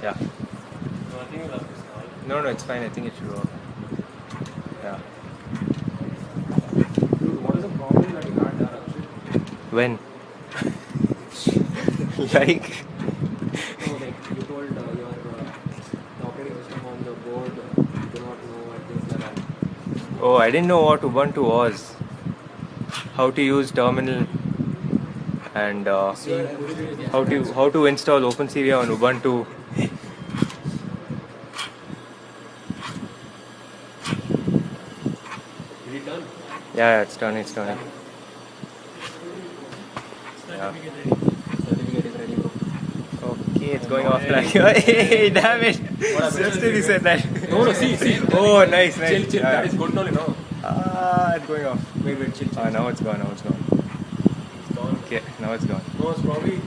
Yeah. No, I think you'll have to start. No, it's fine. I think it should work. Yeah. Dude, what is the problem that you had there actually? When? Like. No, like you told your the operating system on the board you do not know and things like that. Oh, I didn't know what Ubuntu was. How to use terminal and how to install OpenCV on Ubuntu. Is it done? Yeah, it's done. It's done. Yeah. Certificate is ready, bro. Okay, it's going off like. Hey, damn it! Just till you said that. No, see. Oh, nice. Chill. Yeah. That is good only, no? It's going off. Wait, chill. Now it's gone. It's gone. Okay, now it's gone. No, it's probably